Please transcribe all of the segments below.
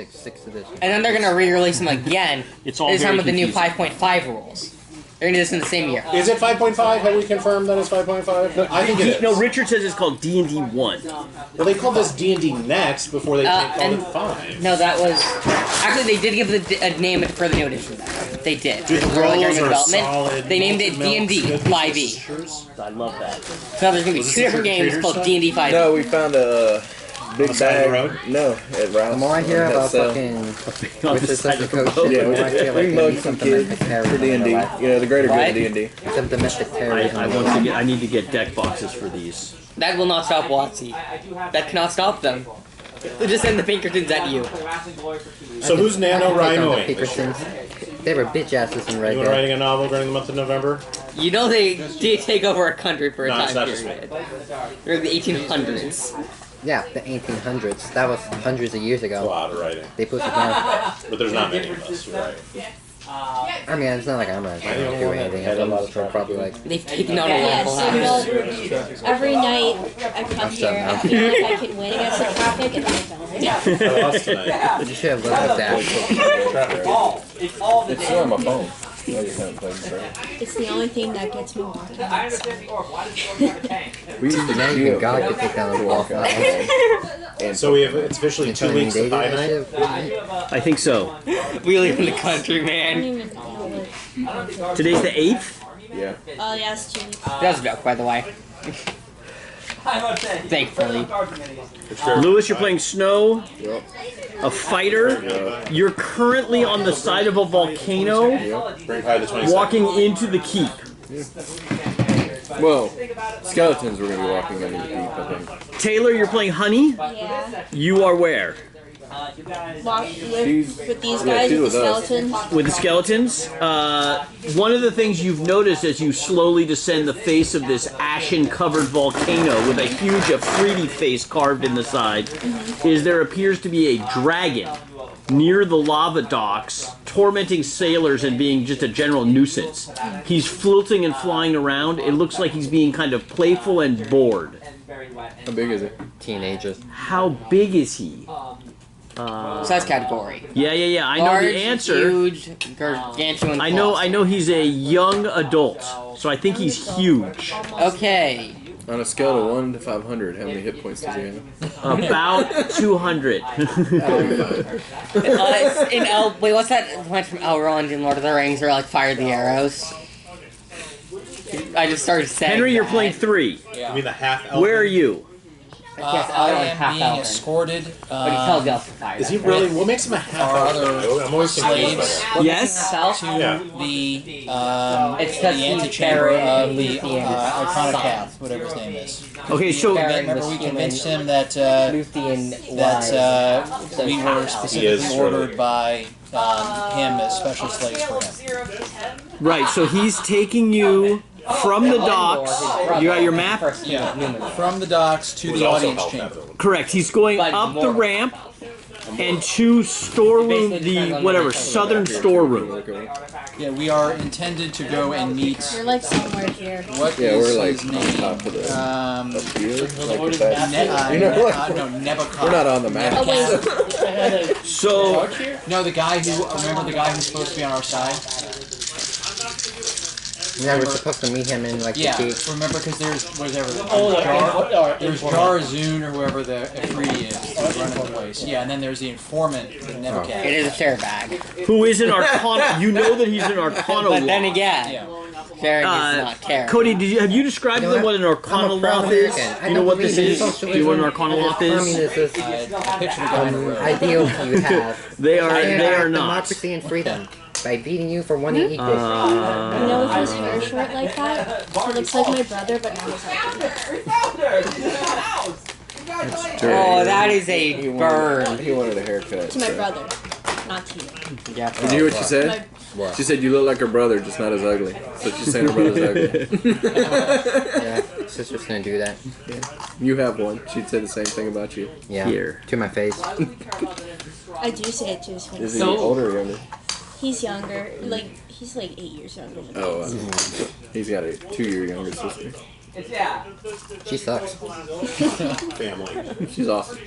6th edition. And then they're gonna re-release them again. It's all this time very with the new confusing. 5.5 rules. They're gonna do this in the same year. Is it 5.5? Have we confirmed that it's 5.5? I think it is. No, Richard says it's called D&D 1. Well, they called this D&D Next before they called it 5. No, that was actually they did give a name for the new edition. They did. Dude, the Earlier rules in are development, solid. they named it D&D 5e. I love that. So there's gonna be 2 different games called D&D 5e. No, we found a big bag. No, at Ralph's. The more I hear about fucking Richard says the coach shit, the more I feel like we need some domestic terrorism for D&D. in our life. You know, the greater good of D&D. Some domestic terrorism. I need to get deck boxes for these. That will not stop WotC. That cannot stop them. They'll just send the Pinkertons at you. So who's NaNoWriMo? Pinkertons. They were bitch asses in Red You were writing a novel during the month of November? You know they did take over a country for a No, it's time not just period. During the 1800s. Yeah, the 1800s. That was hundreds of years ago. A lot of writing. They pushed it down. But there's not many of us who write. I mean, it's not like I'm not doing anything. I'm probably like... They've taken on a Yeah, local so house. every night I come here, I feel like I can win against the traffic, and I don't. I lost tonight. You should have looked at that. It's still on my phone. No, you haven't played it. It's the only thing that gets me walking outside. Now even God could take down the wall. And so it's officially 2 weeks to Pie Night? I think so. We live in the country, I don't man. even know what. Today's the 8th? Yeah. Oh, yeah, it's 2 weeks. That was a joke, by the way. Thankfully. Lewis, you're playing Snow, Yep. a fighter. You're currently on the side of a volcano, Bring Pie the 22nd. walking into the keep. Well, skeletons were going to be walking into the deep, I think. Taylor, you're playing Honey. Yeah. You are where? Walk with these Yeah, guys, two with the of us. skeletons. With the skeletons. One of the things you've noticed as you slowly descend the face of this ashen-covered volcano with a huge Afridi face carved in the side is there appears to be a dragon near the lava docks, tormenting sailors and being just a general nuisance. He's floating and flying around. It looks like he's being kind of playful and bored. How big is it? Teenagers. How big is he? Size category. Yeah. I know Large, the answer. huge, gargantuan. I know he's a young adult, so I think he's huge. Okay. On a scale of 1 to 500, how many hit points does he have? About 200. Wait, what's that line from Elrond in Lord of the Rings where like fire the arrows? I just started saying. Henry, you're that. playing 3. You mean the half-elf? Where are you? Yes, I Elrond am half being elven. escorted. But he tells you else to fire. Is he that. really? What makes him a half-elf? I'm always confused by slaves that. Yes? to Yeah. the It's because the he's antechamber buried of in the Luthien. Iconocath, whatever his name is. Okay, so Buried Remember, we with convinced human him that Luthien that was we were specifically really- ordered by him as special slaves for him. right, so he's taking you from the docks. You got your map? Yeah, from the docks to Who's the also audience half-elf. chamber. Correct. He's going But up the more. ramp and to storeroom, the whatever, southern storeroom. Yeah, we are intended to go and meet. You're like somewhere here. What Yeah, is we're like his on name? top of the Um, up here. Like if that's, you know, like, no, Nebuchadnezzar. we're not on the map. Oh, wait. So, No, the guy who remember the guy who's supposed to be on our side. Yeah, we're supposed to meet him in like Yeah, the gate. remember because there's whatever there's Jarazun or whoever the Afridi is running the place. Yeah, and then there's the informant, the Nebuchadnezzar. It is a share bag. who is an Arcana? You know that he's an Arcana But then loth. again, Yeah. sharing is not caring. Cody, have you described to them what an Arcana I'm a proud loth is? American. I You know what this believe in is? Do socialism. you know what an Arcana loth is? Communism is I picture the guy in the road. ideal you have. They are not. Democracy and freedom by beating you for wanting equal. You know, with his hair short like that, he looks like my brother, but now he's ugly. Oh, that is a burn. He wanted a haircut. To my so. brother, not to you. Yeah. Did you hear what she said? My, She said you look like her brother, just not as ugly. So she's saying her brother's ugly. Yeah, sister's gonna do that. You have one. She'd say the same thing about you. Yeah, Here. to my face. I do say it to his face. Is he older or younger? He's younger, he's like 8 years younger than me. Oh, he's got a 2-year younger sister. She sucks. Family. She's awesome.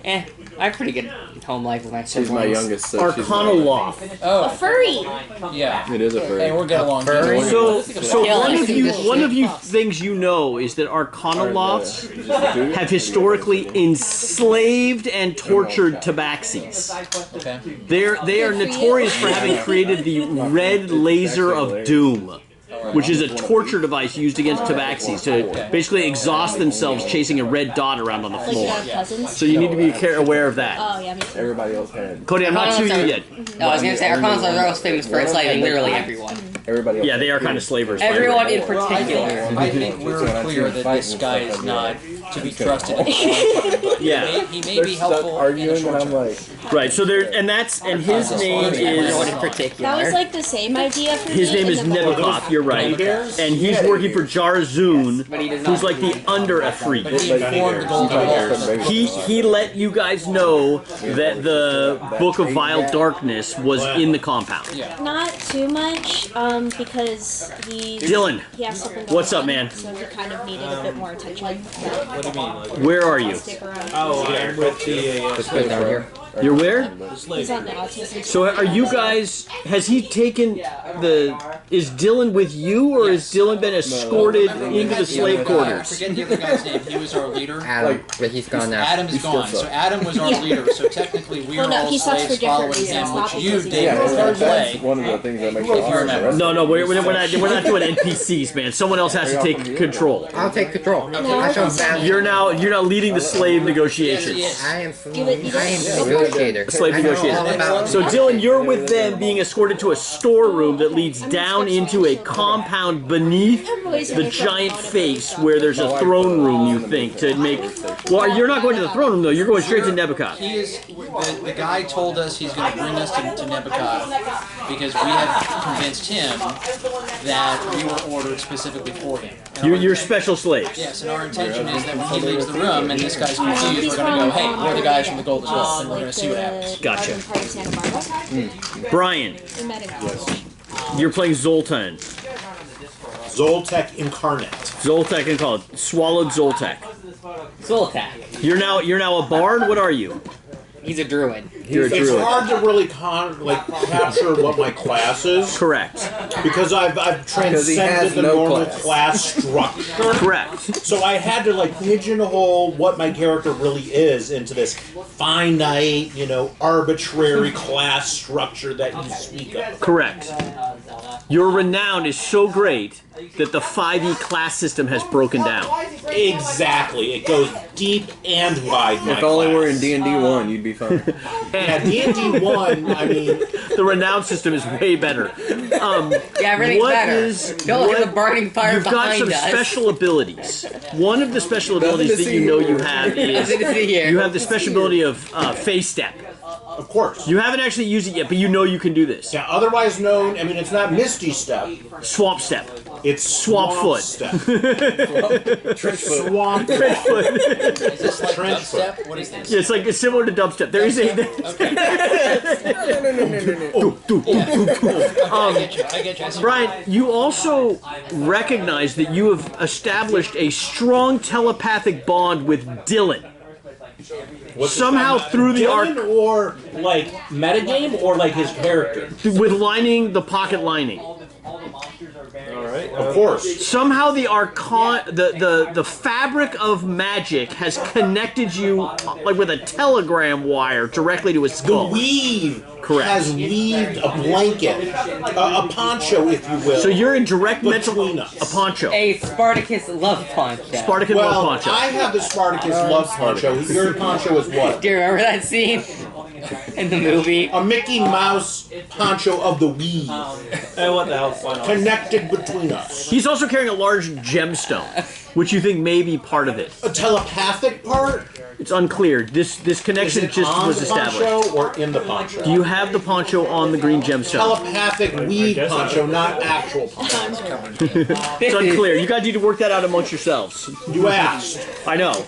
I have pretty good home life with my She's siblings. my youngest, so she's Arcana Loft. A Oh, furry. yeah. It is a furry. Hey, we'll get along. Furry? So Kill one of you things you know is that Arcana Lofts have historically enslaved and tortured tabaxis. Okay. They are notorious for having created the red laser of doom, which is a torture device used against tabaxis to basically exhaust themselves chasing a red dot around on the Like you floor. have cousins. So you need to be aware of that. Oh yeah, me too. Everybody else had. Cody, I'm not shooting you yet. No, I was gonna say Arcanas are most famous for enslaving literally everyone. Everybody else. Yeah, they are kind of slavers. Everyone in particular. I think we're clear that this guy is not to be trusted. Yeah, He may They're be stuck helpful in the arguing, short and I'm term. like, right. So there, and his name Everyone is in particular. That was like the same idea for his me. name in is the book. Nebukov. You're right, and he's working for Jarzun, who's like the under Efreet. He informed the Golden Wolf. He let you guys know that the Book of Vile Darkness was in the compound. Not too much, because he Dylan, has something going what's up, on, man? So he kind of needed a bit more attention. What do you mean? Like, where are you? Stick around. oh, I'm with the Just put it down here. You're where? He's on the autism. So are you guys? Has he taken the? Is Dylan with you, or has Dylan been escorted into the slave I quarters? forget the other guy's name. He was our leader. Adam, but he's gone now. Adam is gone. So Adam was our Yeah. leader. So technically we Well, are no, all he sucks for slaves different following reasons, him, not which you, because he David, was will our play. that's one of the things that makes If you it awesome. remember. No, we're not doing NPCs, man. Someone else has to take control. I'll take control. I shall stand. You're now leading the slave negotiations. I am Give it- I am the negotiator. Slave I know negotiator. all about So Dylan, you're with them, being escorted to a storeroom that leads down into a compound beneath the giant face, where there's a throne room. You think to make? Well, you're not going to the throne room though. You're going straight to Nebuchadnezzar. He is the guy told us he's going to bring us to Nebuchadnezzar because we have convinced him that we were ordered specifically for him. And You're special slaves. Yes, and our intention is that when he leaves the room and this guy's confused, we're going to go, hey, we're the guys from the Golden Wolf, and we're going to see what happens. Gotcha. Part of Santa Barbara. Brian, We met in college. you're playing Zoltan. Zoltek Incarnate. Zoltek and call it Swallowed Zoltek. Zoltak. You're now a bard. What are you? He's a druid. You're a It's druid. hard to really capture what my class is Correct. because I've he has transcended the no normal class. structure. Correct. So I had to pigeonhole what my character really is into this finite, arbitrary class structure that you speak of. Correct. Your renown is so great that the 5e class system has broken down. Exactly. It goes deep and wide. If only we're in D&D 1, you'd be fine. Yeah, D&D 1, I mean, The renown system is way better. Yeah, everything's What better. is- Don't look what- at the burning fire You've got behind some us. special abilities. One of the special abilities that you know you have is Nothing to see here. you have the special ability of face step. of course. You haven't actually used it yet, but you know you can do this. Yeah, otherwise known, it's not Misty Step, Swamp step. it's Swamp foot. Step. Trench foot. Swamp Is this like Trench dubstep? What is this? Yeah, it's like it's similar to dubstep. There is a Okay. I get you. I see. Brian, you also recognize that you have established a strong telepathic bond with Dylan. Somehow through the arc, Dylan or metagame or his character. with lining the pocket lining. Of course. Somehow the the fabric of magic has connected you with a telegram wire directly to his The skull. weave Correct. has weaved a blanket, a poncho, if you will. So you're in direct mental Between us. a poncho. A Spartacus love punch. Spartacus love well, poncho. I have the Spartacus love poncho. Your poncho is what? Do you remember that scene in the movie? A Mickey Mouse poncho of the weave, Hey, what the hell? connected between us. He's also carrying a large gemstone, which you think may be part of it. A telepathic part? It's unclear. This Is connection it just on was the established. poncho or in the poncho? Do you have the poncho on the green gemstone? Telepathic weave poncho, not actual poncho. It's unclear. You guys need to work that out amongst yourselves. You asked. I know.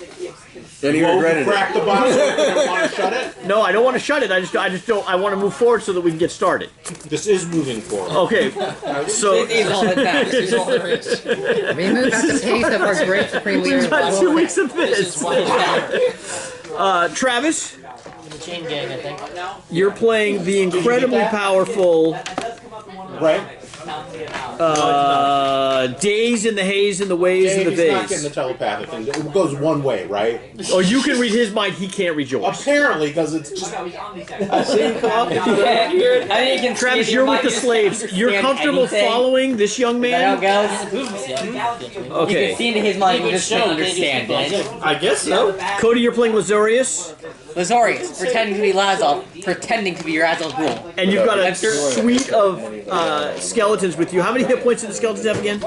And he regretted Crack it. the box open and want to shut it? No, I don't want to shut it. I just don't. I want to move forward so that we can get started. This is moving forward. Okay. So This is all that matters. This is all there is. We move at the pace of our great supreme leader. we've got 2 weeks of This this. is why it matters. Travis, The chain gang, I think. you're playing the incredibly powerful Right? Days in the Haze and the Ways in the He's not getting Vase. the telepathic thing. It goes one way, right? Oh, you can read his mind. He can't read yours. Apparently, because it's just... I think you can Travis, see you're your with the mind slaves. doesn't You're understand comfortable anything. following this young Is that man? how it goes? You Okay. can see into his mind and just understand it. I guess so. Cody, you're playing Lazarius, Lazorius, pretending to be Lazal, pretending to be Razal Ghul. and you've got a suite of skeletons with you. How many hit points do the skeletons have again?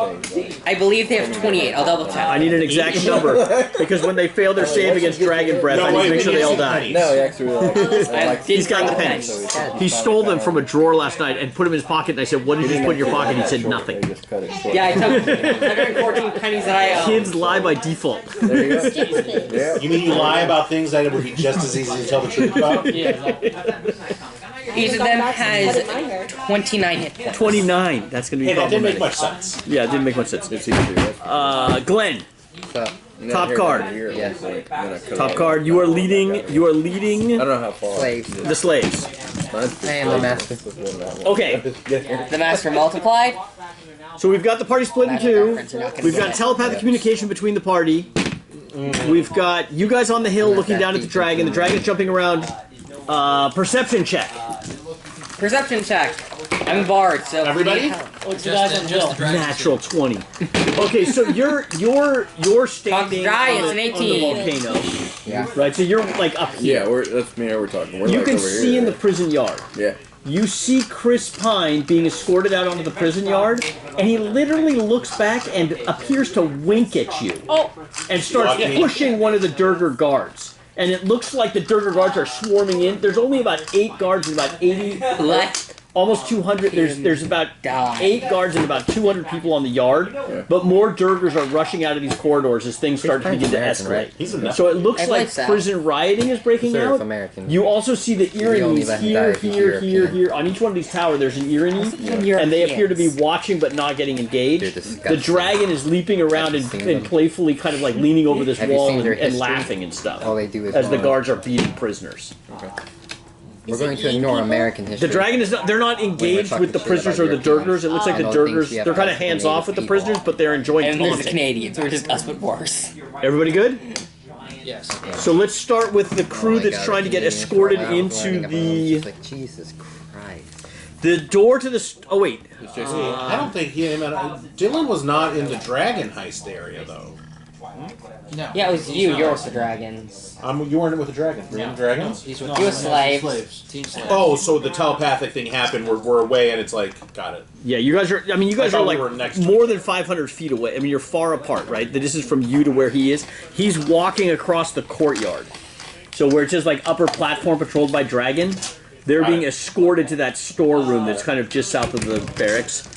I believe they have 28. I'll double check. I need an exact number because when they fail their save against Dragon Breath, I need to make sure they all die. No, he actually likes He's got the pennies. He stole them from a drawer last night and put them in his pocket. And I said, "What did you put in your pocket?" He said, "Nothing." They just cut it short. Yeah, I took 114 pennies that I owe. Kids lie by default. There you go. Stupid. Yeah. You mean you lie about things that it would be just as easy to tell the truth about? Each of them has 29 hit points. 29. That's going to be Hey, that didn't make problematic. much sense. Yeah, it didn't make much sense. It's easy, right? Glenn, So, Top card. Yes. top card. You are leading. You are leading I don't know how far. slaves. the slaves. I am the master. Okay, The master multiplied. so we've got the party split in Magic two. reference, you're not gonna We've see got it. telepathic communication between the party. We've got you guys on the hill looking down at the dragon. The dragon's jumping around. Perception check. Perception check. I'm Bard, so Everybody? Just the dragon. Natural 20. Okay, so you're standing Giants, on an the 18. volcano, Yeah. right? So you're like up here. Yeah, that's me and we're talking. We're You like can over see here, in the right? prison yard. Yeah. You see Chris Pine being escorted out onto the prison yard, and he literally looks back and appears to wink at you. And starts Lucky. pushing one of the Durgar guards. And it looks like the Durgar guards are swarming in. There's only about 8 guards and about 80, Let almost 200. There's about die. 8 guards and about 200 people on the yard. But more Durgars are rushing out of these corridors as things start to begin to American, escalate. right? He's a So it looks I like like that. prison rioting is breaking Sort of out. American. You also see the only Iranians let him die here, if he's here, European. here. On each one of these towers, there's an Irani, and they appear to be watching but not getting They're engaged. disgusting. The dragon is leaping around Have you and, seen and them? playfully kind of like leaning over this Have you wall seen and, their and history? laughing and stuff All they do is as the vomit. guards are beating prisoners. We're going to ignore American history. The dragon is not, they're not engaged talking with the shit prisoners about or the Europeans. Durgars. It looks like the I don't think Durgars, we have they're kind of to hands off native with the people. prisoners, but they're enjoying And there's the taunting. Canadians, who are just us but worse. Everybody good? Yes. So let's start with the crew Oh my that's God, trying to get Canadians escorted were allowed into learning about the it. It's like, Jesus Christ. the door to the. Oh wait, I don't think Dylan was not in the dragon heist area, though. No. Yeah, it was you. You're with the dragons. You weren't with the dragons. Were you in the dragons? He's with You a slave. Team slave. Oh, so the telepathic thing happened. We're away, and it's like, got it. yeah, you guys are. I mean, you guys I are thought like we were next to more each than 500 feet away. I mean, you're far apart, right? This is from you to where he is. He's walking across the courtyard, so where it says like upper platform patrolled by dragon. They're being escorted to that storeroom that's kind of just south of the barracks.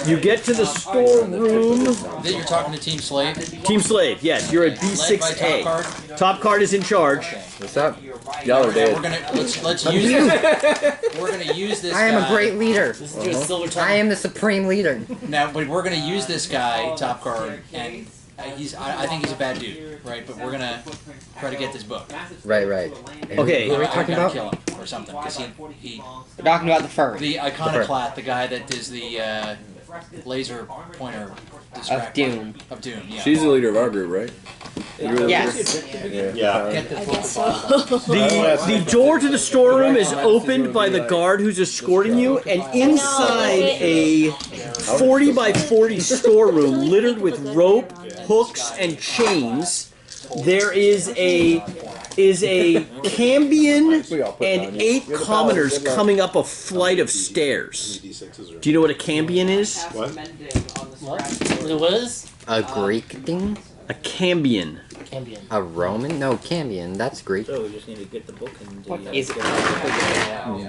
You get to the storeroom. Then you're talking to Team Slave. Team Slave, yes, you're at Led by Top B6A. Card. Top card is in charge. What's up? Y'all are We're dead. gonna let's use this. We're gonna use this. I am a guy. great leader. Silver I am the supreme leader. Now, but we're gonna use this guy, Top Card, and I think he's a bad dude, right? But we're gonna try to get this book. Right, right. And Okay. Who are we I'm talking gonna about? kill him or something because he We're talking about the furry. the iconoclast, the guy that is the laser pointer distractor Doom. Of Doom, yeah. She's the leader of our group, right? Yes. Yeah. I guess so. The door to the storeroom is opened by the guard who's escorting you, and inside a 40 by 40 storeroom littered with rope, hooks, and chains, there is a Cambion and 8 commoners coming up a flight of stairs. Do you know what a Cambion is? What? What? It was? A Greek thing? A Cambion. Cambion? A Roman? No, Cambion. That's Greek. So we just need to get the book and What is it?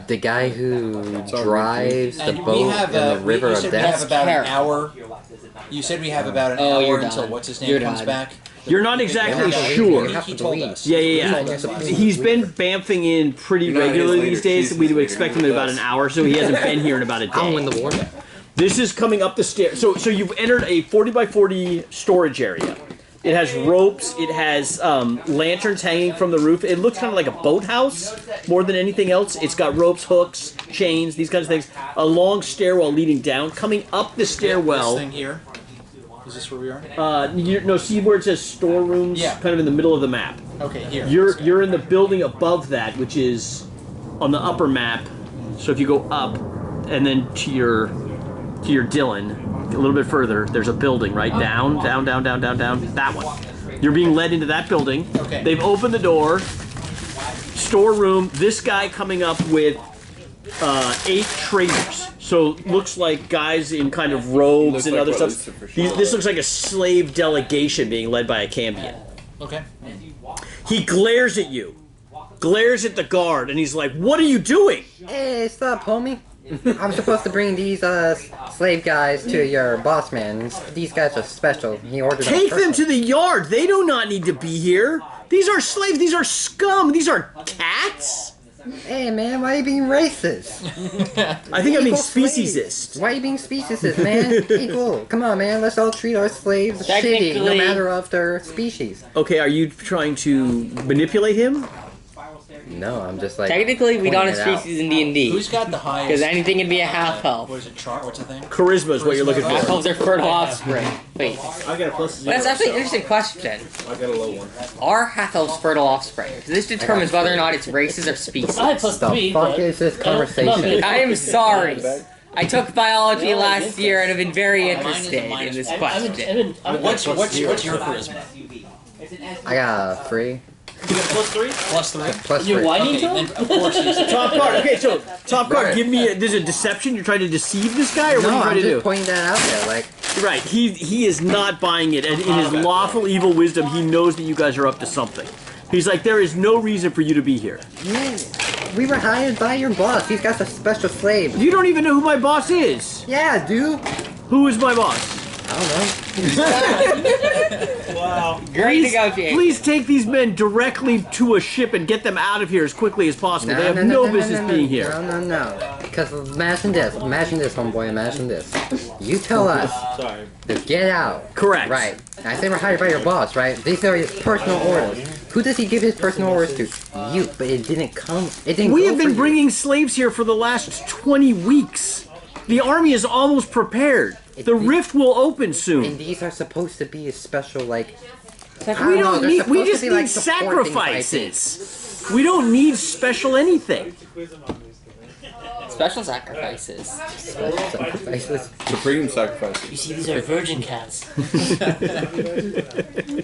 The guy who drives the And we boat have, in the river you of said we have death. about an Carrot. hour. You said we have about an Oh, hour you're until done. what's his You're name comes done. back. You're not exactly You have to sure. leave. You have He to told leave. us. Yeah. He's been bamfing in pretty No, he's regularly later. these days. He's We would later. expect him in about an hour, so he hasn't been here in about a day. I'll win the war. This is coming up the stairs. So you've entered a 40 by 40 storage area. It has ropes. It has lanterns hanging from the roof. It looks kind of like a boathouse more than anything else. It's got ropes, hooks, chains, these kinds of things. A long stairwell leading down. Coming up the stairwell. This thing here. Is this where we are? No, see where it says storerooms? Yeah. Kind of in the middle of the map. Okay, here. You're in the building above that, which is on the upper map. So if you go up and then to your Dylan, a little bit further, there's a building right down. That one. You're being led into that building. Okay. They've opened the door. Storeroom. This guy coming up with 8 traders. So looks like guys in kind of robes Looks and like other what stuff. Lucifer showed This looks like a slave delegation being led by a Cambion. Okay. He glares at you, glares at the guard, and he's like, "What are you doing?" Hey, stop, homie. I'm supposed to bring these slave guys to your boss man. These guys are special. He ordered them Take them personally. to the yard. They do not need to be here. These are slaves. These are scum. These are cats. Hey man, why are you being racist? I think I'm being Equal slaves. speciesist. Why are you being speciesist, man? Equal. Come on, man. Let's all treat our slaves shitty, no Technically- matter of their species. Okay, are you trying to manipulate him? No, I'm just like. Technically, we don't pointing have it out. species in D&D. Who's got the highest? Because anything can be a half elf. What is it? Chart? What's the thing? Charisma is what you're looking Half for. elves are fertile offspring. Wait. I got a plus That's actually an interesting question. I got a low one. Are half elves fertile offspring? 'Cause this determines whether or not it's races or species. I had plus The 3, fuck but is this I don't- conversation? I am sorry. I took biology last year and have been very Mine is a interested in minus this one. question. What's your charisma? I got a 3. You got plus 3? Plus 3. Plus You're 3. whining Okay, to then him? of course he's Top card. Okay, so top card. Right. Give me. There's a deception. You're trying to deceive this guy, or what are No, you trying I'm to just do? pointing that out there. Like, Right. He is not buying it, and in his lawful evil wisdom, he knows that you guys are up to something. He's like, there is no reason for you to be here. man, we were hired by your boss. These guys are special slaves. You don't even know who my boss is. Yeah, dude. Who is my boss? I don't know. Wow. Great negotiation. Please take these men directly to a ship and get them out of here as quickly as possible. They have no business being here. No. Because imagine this, homeboy, imagine this. You tell us Sorry. to get out. Correct. Right. I say we're hired by your boss, right? These are his personal orders. Who does he give his personal orders to? You. But it didn't come. It didn't. We go have for been you. bringing slaves here for the last 20 weeks. The army is almost prepared. The rift will open And soon. these are supposed to be special, like. We I don't know, don't they're need. We supposed to just be, need like, support things like sacrifices. We don't need special anything. Special sacrifices. Special sacrifices. Supreme sacrifices. You see, these are virgin cats.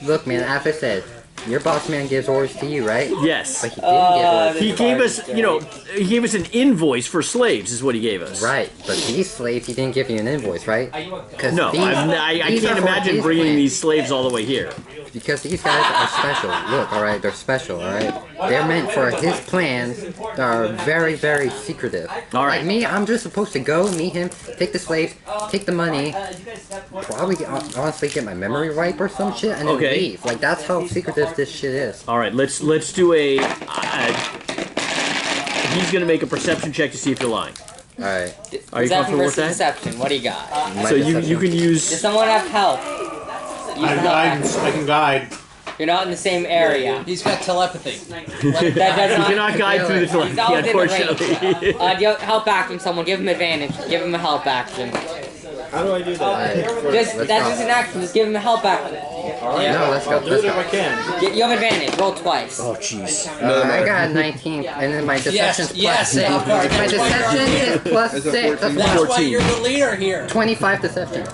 Look, man, as I said, your boss man gives orders to you, right? Yes. But he didn't give orders. He gave us, he gave us an invoice for slaves, is what he gave us. Right, but these slaves, he didn't give you an invoice, right? 'Cause No, these- I these can't are for imagine his bringing plan. these slaves all the way here. Because these guys are special. Look, alright, they're special, alright? They're meant for his plans that are very, very secretive. All right. Like me, I'm just supposed to go, meet him, take the slaves, take the money, probably honestly get my memory wipe or some shit, and then Okay. leave. Like, that's how secretive this shit is. All right, let's do a. He's gonna make a perception check to see if you're lying. Alright. Are you Deception comfortable with versus that? deception. What do you got? My So you deception. can Does use. someone have help? Use I help can action. I can guide. You're not in the same area. He's got telepathy. That does You not. cannot guide through the He's telepathy, not within unfortunately. range. Help action someone. Give him advantage. Give him a help action. How do I do that? Alright. Just Let's that's go. just an action. Just give him a help action. No, let's go. I'll do Let's it if I go. can. You have advantage. Roll twice. Oh jeez. I got a 19, and then my deception's plus yes, 6. top card. My deception is plus It's a 6. 14. That's That's why 14. you're the leader here. 25 deception.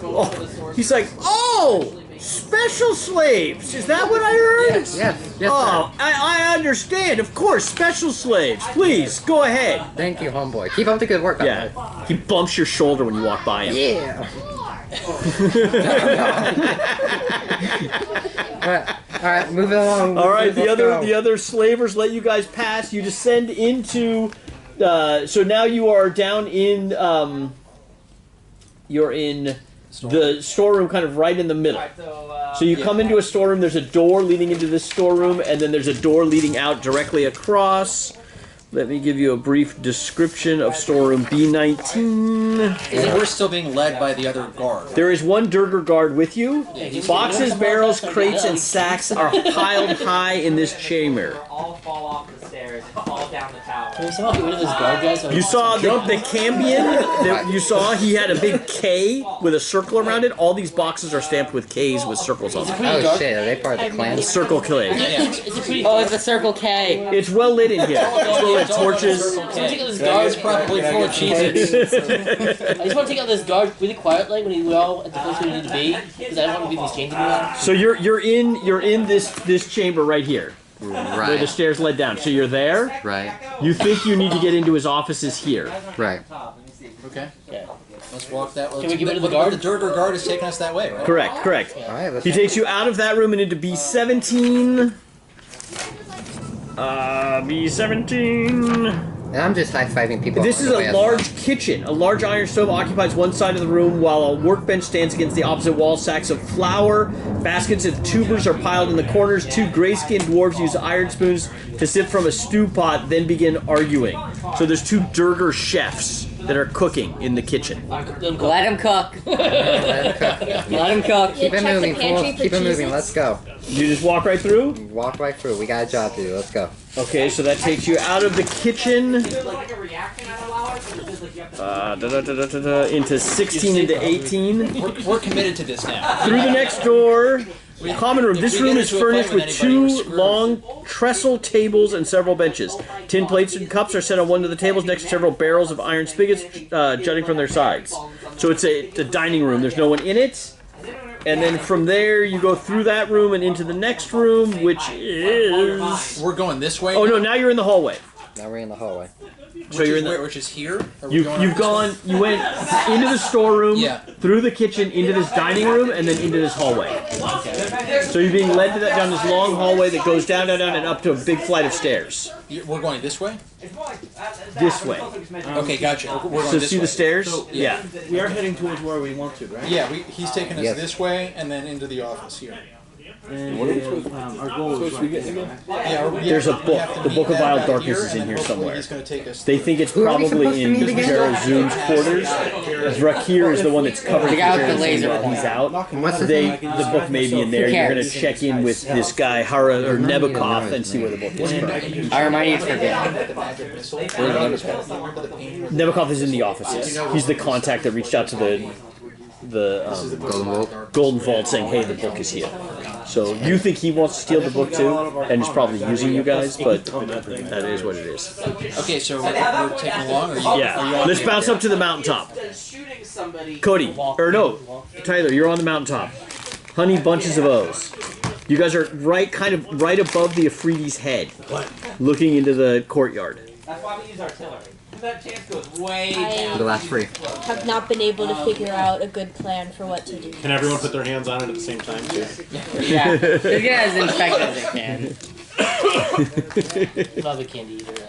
He's like, oh, special slaves. Is that what I heard? Yes. Yes, yes, Oh, sir. I understand. Of course, special slaves. Please go ahead. Thank you, homeboy. Keep up the good work, Yeah. homeboy. He bumps your shoulder when you walk by him. Yeah. Alright, Alright, moving along. All right, Let's go. the other slavers let you guys pass. You descend into. So now you are down in. You're in the storeroom, kind of right in the middle. So you come into a storeroom. There's a door leading into this storeroom, and then there's a door leading out directly across. Let me give you a brief description of storeroom B19. And we're still being led by the other guard. There is one Durger guard with you. he's- Boxes, barrels, crates, and sacks are piled high in this chamber. All fall off the stairs and fall down the tower. Can we somehow get rid of this guard, guys? You saw the Cambion that you saw. He had a big K with a circle around it. All these boxes are stamped with Ks with circles on them. Oh shit, are they part of the clan? Circle K. Is it pretty Oh, it's a Circle K. It's well lit in here. It's well lit. Torches. I just want to take out this It's guard. probably full of Cheez-Its. I just want to take out this guard really quietly when we're all at the place we need to be, because I don't want to be these changing around. So you're in this chamber right here, where the Right. stairs led down. So you're there. Right. You think you need to get into his offices here. Right. Okay. Yeah. Let's walk that way. Can we get rid of the But guard? the Durger guard is taking us that way, right? Correct. Alright, let's He takes you out of that room and into B17. B17. And I'm just high-fiving people. This on is the way a up. large kitchen. A large iron stove occupies one side of the room, while a workbench stands against the opposite wall. Sacks of flour, baskets of tubers are piled in the corners. Two gray-skinned dwarves use iron spoons to sip from a stew pot, then begin arguing. So there's two Durger chefs that are cooking in the kitchen. Let him cook. Let him cook. Keep it Check the moving, pantry fools. for Keep it moving. Cheez-Its. Let's go. You just walk right through? Walk right through. We got a job to do. Let's go. Okay, so that takes you out of the kitchen into 16 into 18. We're committed to this now. Through the next door, common room. if This we room get is into a fight furnished with with anybody, we're two screwed. long trestle tables and several benches. Tin plates and cups are set on one of the tables next to several barrels of iron spigots jutting from their sides. So it's a dining room. There's no one in it. And then from there, you go through that room and into the next room, which is... We're going this way. Oh, no, now you're in the hallway. Now we're in the hallway. So you're in the... Which is here. Or we're going You've gone, you went into the storeroom, Yeah. through the kitchen, into this dining room, and then into this hallway. So you're being led to that down this long hallway that goes down, and up to a big flight of stairs. We're going this way. This way. Okay, gotcha. We're going So this see way. the stairs? Yeah. We are heading towards where we want to, right? Yeah, he's taking us Yes. this way and then into the office here. Our goal is right there. Yeah, There's a we book. have to The meet Book of that Vile guy Darkness here, is and in then here hopefully somewhere. He's going to take us. They think it's Who are we supposed probably to in meet again? Jero Zoom's quarters. As Rakir is the one that's covering The guy with the Jero laser Zoom while he's out. What's his The name? book may be in there. Who You're cares? going to check in with this guy, Hara or Nebukov, and see where the book is from. I remind you to forget. Nebukov is in the offices. He's the contact that reached out to the Golden Bolt. Golden Vault saying, hey, the book is here. So you think he wants to steal the book too, and is probably using you guys, but that is what it is. Okay, so we're taking along. Or you, are you Yeah, on let's the- bounce up to the mountaintop. Cody, or no, Tyler, you're on the mountaintop. Honey bunches of O's. You guys are kind of right above the Afridi's head, looking into the courtyard. That's why we use artillery. That chance goes way I The last three. have not been able to figure out a good plan for what to do. Can everyone put their hands on it at the same time, too? Yeah. Just get as infected as they can. Not the candy either, though.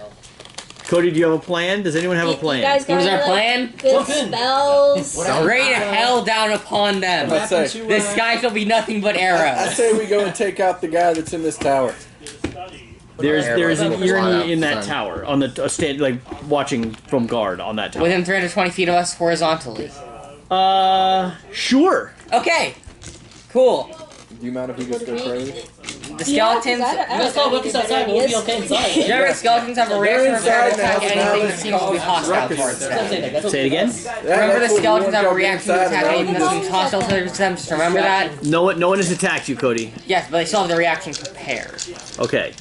Cody, do you have a plan? Does anyone have a You plan? guys got What is our any, plan? like, good spells? Rain hell down upon them. Let's say, The sky shall be nothing but I arrows. say we go and take out the guy that's in this tower. There's an Arrows. Irvine in that Sun. tower, on the stand, like watching from guard on that tower. Within 320 feet of us horizontally. Sure. Okay. Cool. Do you mind if we just go further? The skeletons. You guys all look us outside, we'll be okay inside. Generally, skeletons have a reaction to inside attack now, so now anything that let's seems to be cause hostile ruckus. towards them. Say it again. Remember, the skeletons have a reaction to attack anything that seems hostile towards them. Just remember that. No one has attacked you, Cody. Yes, but they still have the reaction prepared. Okay.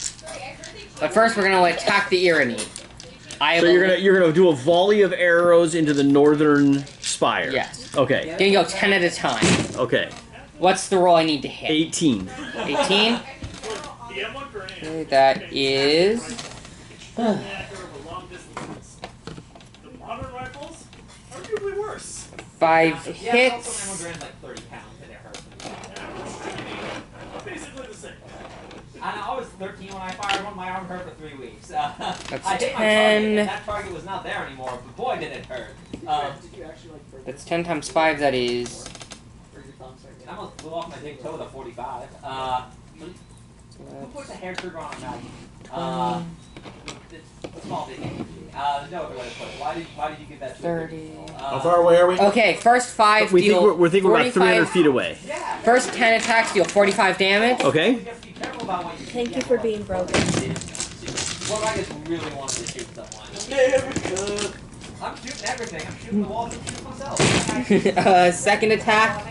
But first, we're gonna attack the Irony. So you're gonna do a volley of arrows into the northern spire. Yes. Okay. Gonna go 10 at a time. Okay. What's the roll I need to hit? 18. 18. Okay, that is. Five hits. 13 when I fired one. My arm hurt for 3 weeks. That's I hit my target, 10. and that target was not there anymore, but boy did it hurt. That's 10 times 5, that is... I almost blew off my big toe with a 45. Who puts a hair trigger on a mag? It's a small big game. There's no other way to put it. Why did you give that to 30. How far away are we? Okay, first 5 We deal... think we're about 300 feet away. First 10 attacks deal 45 damage. Okay. Thank you for being broken. Well, I just really wanted to shoot someone. I'm shooting everything. I'm shooting the walls. I'm shooting myself. Second attack.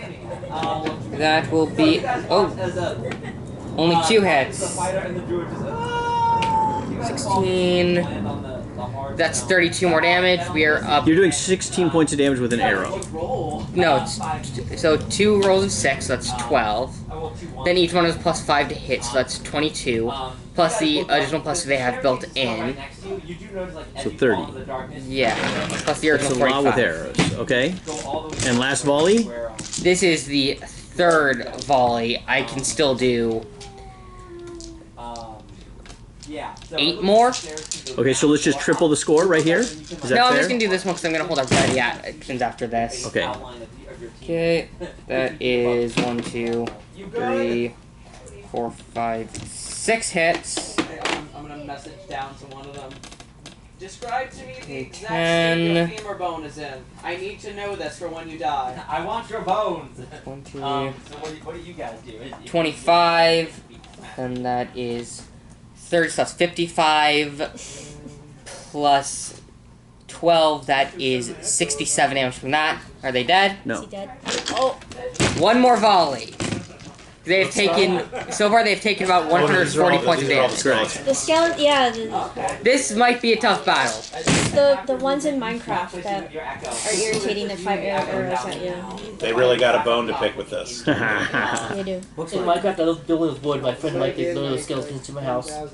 That will be... Oh. Only 2 hits. 16. That's 32 more damage. We are up... You're doing 16 points of damage with an arrow. No, so 2 rolls of 6, so that's 12. Then each one is plus 5 to hit, so that's 22. Plus the additional plus they have built in. So 30. Yeah. Plus the original That's a 45. lot with arrows. Okay. And last volley? This is the 3rd volley. I can still do 8 more. Okay, so let's just triple the score right here. Is that fair? I'm just gonna do this one because I'm gonna hold our ready actions after this. Okay. Okay, that is 1, 2, 3, 4, 5, 6 hits. I'm gonna message down to one of them. Describe to me the exact 10. state your femur bone is in. I need to know this for when you die. I want your bones. 1, 2, So what do you guys do? 25, and that is 30, so that's 55 plus 12, that is 67 damage from that. Are they dead? Is No. he dead? Oh, One more volley. They have taken, so far they've taken about 140 points of damage. the skeleton. Yeah, This might be a tough battle. the ones in Minecraft that are irritating that fire arrows at you. They really got a bone to pick with this. They do. In Minecraft, I was building this wood. My friend like these little skeletons to my house. I'll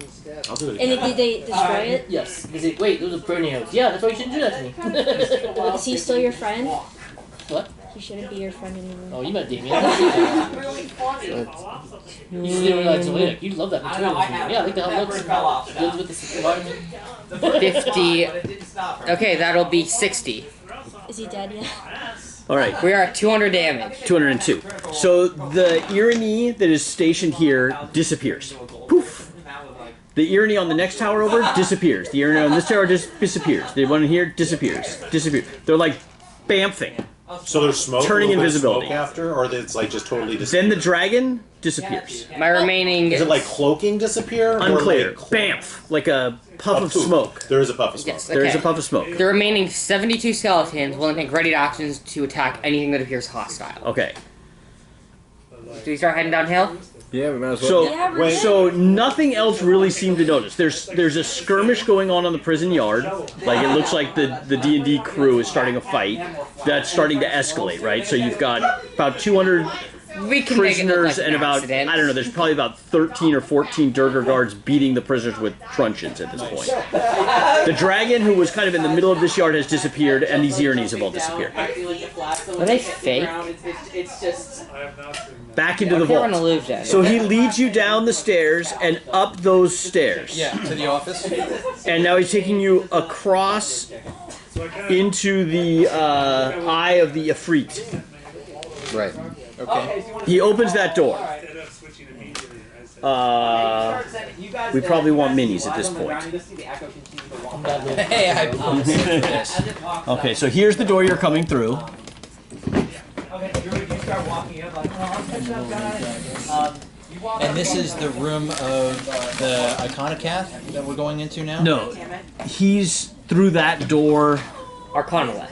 do it And again. did they destroy it? Yes. They say, wait, those are burning arrows. Yeah, that's why you shouldn't do that to me. Is he still your friend? What? He shouldn't be your friend anymore. Oh, you might dig me. You just didn't realize until later. You love that material. Yeah, I like how it looks. Good with this environment. 50. Okay, that'll be 60. Is he dead yet? Alright. We are at 200 damage. 202. So the Irvine that is stationed here disappears. Poof. The Irvine on the next tower over disappears. The Irvine on this tower just disappears. The one here disappears. Disappears. They're like bamfing. So there's smoke. Turning a little bit of invisibility. Smoke after, or it's like just totally Then disappears. the dragon disappears. My remaining... Is it like cloaking disappear? Unclear. Or like Bamf. Like a puff of poof? smoke. There is a puff of smoke. Yes, There is a okay. puff of smoke. The remaining 72 skeletons will take ready actions to attack anything that appears hostile. Okay. Do we start heading downhill? Yeah, we might as well. So, Yeah, we're Wait. good. so nothing else really seemed to notice. There's a skirmish going on the prison yard. Like it looks like the D&D crew is starting a fight. That's starting to escalate, right? So you've got about 200 We can make it look prisoners like and an about accident. I don't know. There's probably about 13 or 14 Durgar guards beating the prisoners with truncheons at this point. The dragon, who was kind of in the middle of this yard, has disappeared, and these Irnies have all disappeared. Are they fake? It's just. Back into the We're an vault. illusion. So he leads you down the stairs and up those stairs. Yeah, to the office. And now he's taking you across into the eye of the Ifrit. Right. Okay. He opens that door. We probably want minis at this point. Hey, I bought this. Okay, so here's the door you're coming through. And this is the room of the Iconocath that we're going into now? No, he's through that door. Arcana way.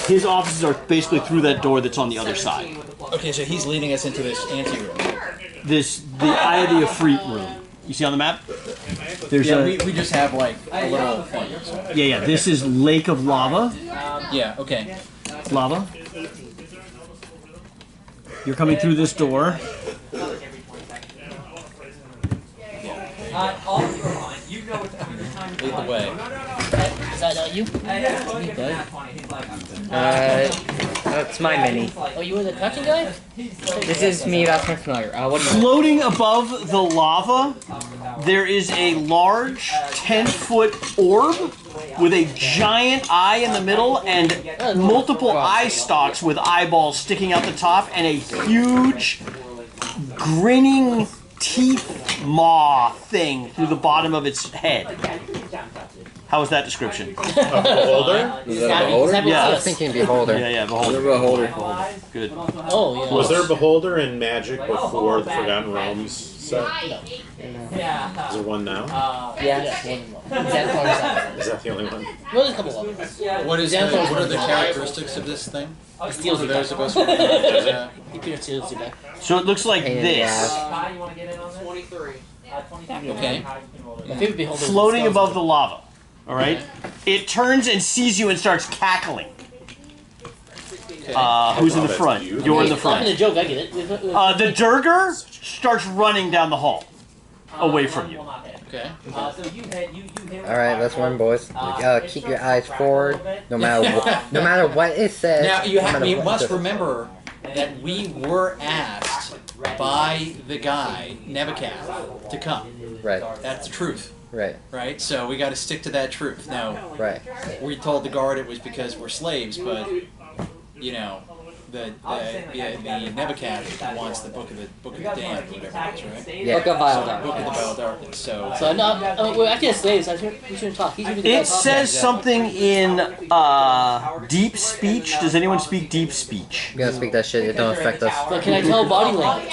His offices are basically through that door that's on the other side. Okay, so he's leading us into this anteroom. The Eye of the Ifrit room. You see on the map? There's Yeah, a we just have like a little thing. So. yeah. This is Lake of Lava. Yeah, okay. Lava. You're coming through this door. Lead the way. Is that You? That's my mini. Oh, you were the crouching guy? This is me. That's my familiar. What do you? Floating above the lava, there is a large 10-foot orb with a giant eye in the middle and multiple eye stalks with eyeballs sticking out the top and a huge grinning teeth maw thing through the bottom of its head. How was that description? Beholder? Is that a beholder? Yeah. I was thinking Beholder. Yeah, Beholder. beholder. Beholder. Good. Oh, yeah. Was there a beholder in Magic before the Forgotten Realms set? Yeah. Is there one now? Yeah. Is that the only one? Well, there's a couple of them. What are the characteristics of this thing? He steals For you those back. of us who are not, He pretty much steals you back. So it looks like Pain in the this. ass. You want to get in on this? 23. Okay. My favorite beholder is Floating the above the lava. Alright? It turns and sees you and starts cackling. Who's in the front? You're in the Laughing front. a joke, I get it. The Durger starts running down the hall. Away from you. Okay. So you hit. Alright, let's run, boys. Keep your eyes forward, no matter what it says. Now you no matter you what it must says. remember that we were asked by the guy Nebuchadnezzar to come. Right, That's the truth, right, right? So we got to stick to that truth. Now right. we told the guard it was because we're slaves, but you know. The Nebuchadnezzar wants the book of the damned, whatever it is, right? Yeah. Book of Vile So, Darkness. book of the Vile Darkness. So So, no, we're actually slaves. We shouldn't talk. He's really the guy It talking. says something in deep speech. Does anyone speak deep speech? You gotta speak that shit, it don't affect us. But can I tell body language?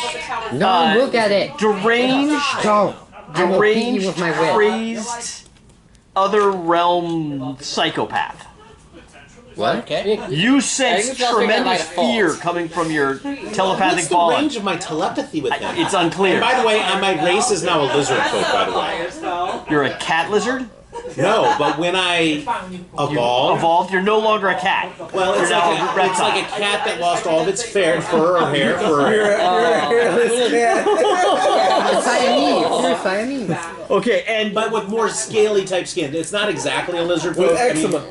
No, look at it! Deranged, Don't! I will beat you deranged, with my whip. crazed, other realm psychopath. What? okay. You I sense think it's also by tremendous default. fear coming from your telepathic What's the bond. range of my telepathy with them? It's unclear. And by the way, my race is now a lizard folk, by the way. You're a cat lizard? No, but when I evolved, Evolved? You're no longer a cat. well, it's You're like, now it's like a cat that lost all of its fur or hair for Siamese! You're Siamese! Okay, and but with more scaly type skin. It's not exactly a lizard folk. With eczema.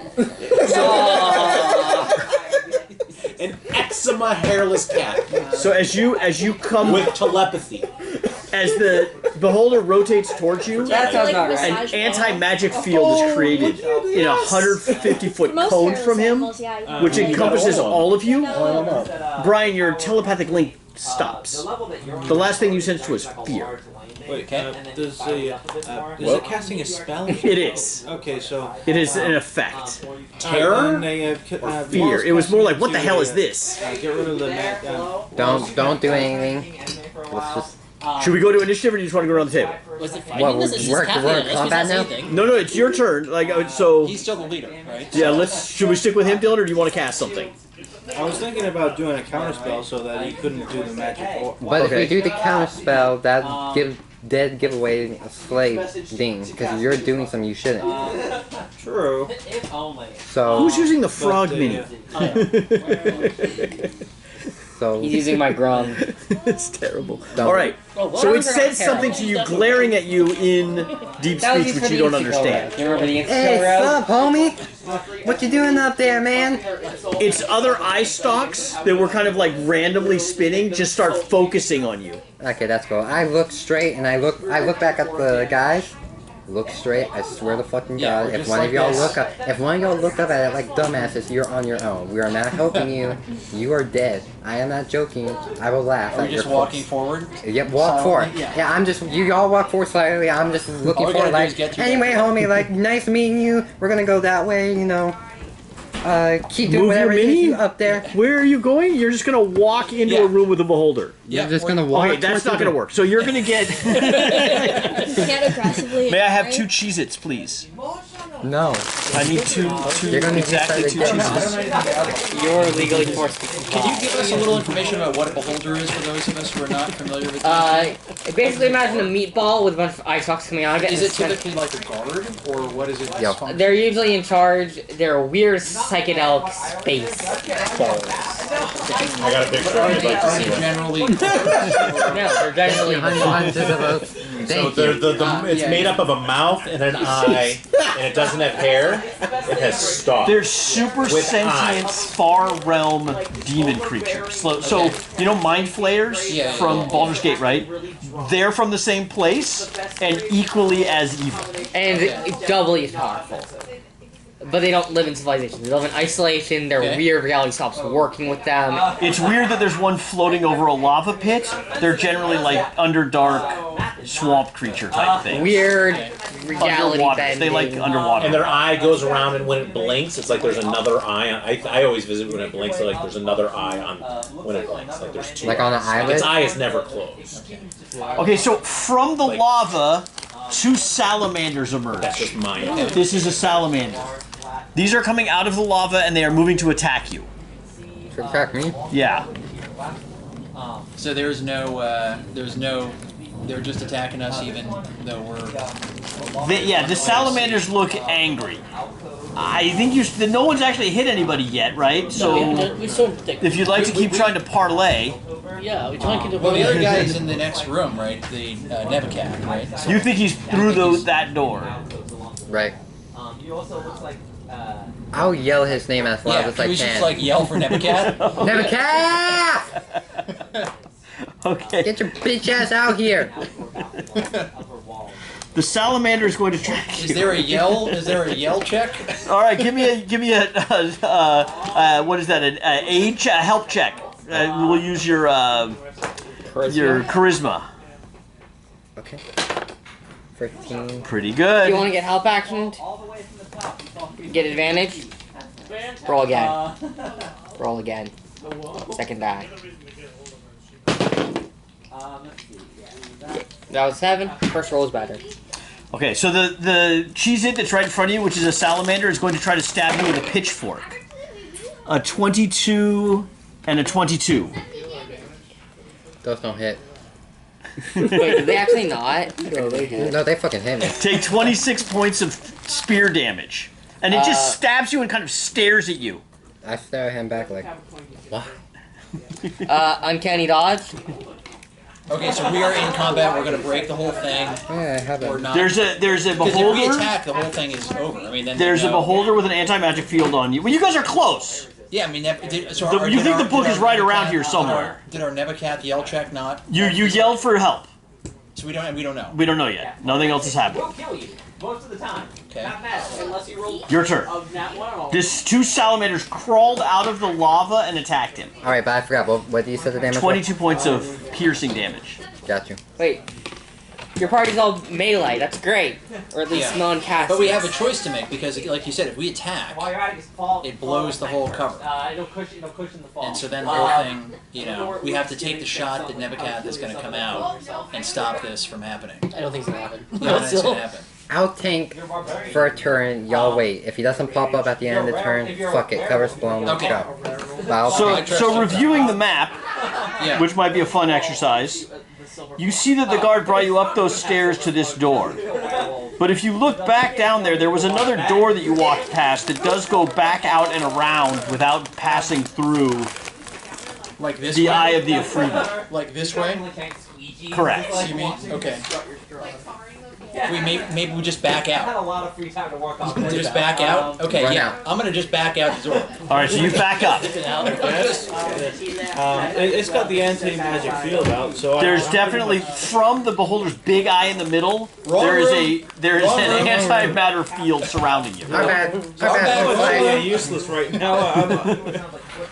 An eczema hairless cat so as you come, with telepathy. as the beholder rotates towards you, That sounds about right. an anti-magic field is created in a 150-foot cone from him, which encompasses all of you. Brian, your telepathic link stops. The last thing you sense was fear. Wait, does it casting a spell? It is. Okay, so It is an effect. Terror? Fear. It was more like, what the hell is this? Get rid of the Don't do anything. Let's just... Should we go to initiative, or do you just want to go around the table? Was it What, fighting this? It's we're just Kathleen. in combat now? No, it's your turn. So He's still the leader, right? yeah, should we stick with him, Dylan, or do you want to cast something? I was thinking about doing a counterspell so that he couldn't do the magic. But Okay. if we do the counter spell, that give away a slave thing, because you're doing something you shouldn't. True. If only. So, Who's using the frog But, mini? so He's using my grum. It's terrible. Don't. All right. Oh, what? So it says something to you, glaring at you in deep That was speech, used for which the you don't Insta understand. Rail. You remember the Insta hey, Rail? sup, homie? What you doing up there, man? It's other eye stalks that were kind of like randomly spinning, just start focusing on you. Okay, that's cool. I look straight and I look back at the guys. Look straight. I swear to fucking Yeah, God. we're If just one like of y'all this. look up, if one of y'all look up at it like dumbasses, you're on your own. We are not helping you. You are dead. I am not joking. I will laugh. Are at we just your walking corpse. forward? Yep, walk forward. Yeah. Yeah, I'm just. You all walk forward slightly. I'm just looking All we forward. gotta do Like, is get to anyway, homie. Like, nice meeting you. We're gonna go that way. You know. Keep doing Move whatever your it is mini? you up there. Where are you going? You're just gonna walk into Yeah. a room with a beholder. You're just gonna walk. Okay, that's not gonna work. So you're gonna get. Get aggressively. May I have right? 2 Cheez-Its, please? No. I need two You're gonna exactly get 2 started Cheez-Its. You're legally forced to Can you give us a little information about what a beholder is for those of us who are not familiar with basically imagine a meatball with a bunch of eye stalks coming out of it. Is and it typically like a guard, or what is it? Yep. They're usually in charge. They're a weird psychedelic space balls. I got a picture. I'd like to Are see they it. generally? No, they're generally Hundreds of votes. So it's made up of a mouth and an eye, and it doesn't have hair. It has stalks. They're super sentient, far realm demon creatures. So you know mind flayers from Baldur's Gate, right? They're from the same place and equally as evil. And doubly as powerful. But they don't live in civilization. They live in isolation. Their weird reality stops working with them. It's weird that there's one floating over a lava pit. They're generally like underdark swamp creature type thing. Weird reality Underwater. They like underwater. And their eye goes around, and when it blinks, it's like there's another eye on. I always visit when it blinks, so like there's another eye on when it blinks. Like there's two. Like on an eyelid? Its eye is never closed. Okay, so from the lava, 2 salamanders emerge. That's just mine. This is a salamander. These are coming out of the lava and they are moving to attack you. To attack me? Yeah. So they're just attacking us even though we're... The salamanders look angry. I think no one's actually hit anybody yet, right? So if you'd like to keep trying to parlay... Yeah, we're trying to keep the... Well, the other guy is in the next room, right? The Nebuchadnezzar, right? So you think he's through that door? Right. You also look like... I'll yell his name as loud as I can. just like yell for Nebuchadnezzar? Nebuchadnezzar! Okay. Get your bitch ass out here! The salamander is going to track you. Is there a yell? Is there a yell check? All right, give me a what is that? A help check. We'll use your charisma. Okay. 15. Pretty good. You want to get help actioned? Get advantage? Roll again. Roll again. Second die. That was 7. First roll is better. Okay, so the Cheez-It that's right in front of you, which is a salamander, is going to try to stab you with a pitchfork. A 22 and a 22. Those don't hit. Wait, did they actually not? No, they fucking hit me. Take 26 points of spear damage. And it just stabs you and kind of stares at you. I stare at him back like, what? Uncanny dodge. Okay, so we are in combat. We're going to break the whole thing. Yeah, I have Or it. not. There's a Because beholder. if we attack, the whole thing is over. I mean, then There's a beholder with an anti-magic field on you. Well, you guys are close. Yeah, I mean, You think the book is right around here somewhere. Did our Nebuchadnezzar yell check not? You yelled for help. So we don't know. We don't know yet. Nothing else has happened. We'll kill you most of the time. Okay. Not mad, unless you roll Your turn. of nat 1 or This 2 salamanders crawled out of the lava and attacked him. Alright, but I forgot. What you said the damage was? 22 points of piercing damage. Got you. Wait. Your party's all melee. That's great. Or at least non-cast. But we have a choice to make because, like you said, if we attack, while you're at it, just fall. it blows the whole cover. It'll cushion the fall. And so then the whole thing, we have to take the shot that Nebuchadnezzar is going to come out and stop this from happening. I don't think it's gonna happen. No, that's going to happen. I'll tank for a turn. Y'all wait. If he doesn't pop up at the end of the turn, fuck it. Cover's blown. Okay. Go. But I'll So reviewing the map, which might be a fun exercise, you see that the guard brought you up those stairs to this door. But if you look back down there, there was another door that you walked past that does go back out and around without passing through Like this the way? eye of the Afrida. Like this way? Correct. You mean? Okay. Maybe we just back I had a out. lot of free time to work on. Just back out? Okay, Run yeah. out. I'm going to just back out the door. Alright, so you back up. It's got the anti-magic field out, so There's definitely, from the beholder's big eye in the middle, there is an antimatter field surrounding you. My bad. My I'm bad. useless right now.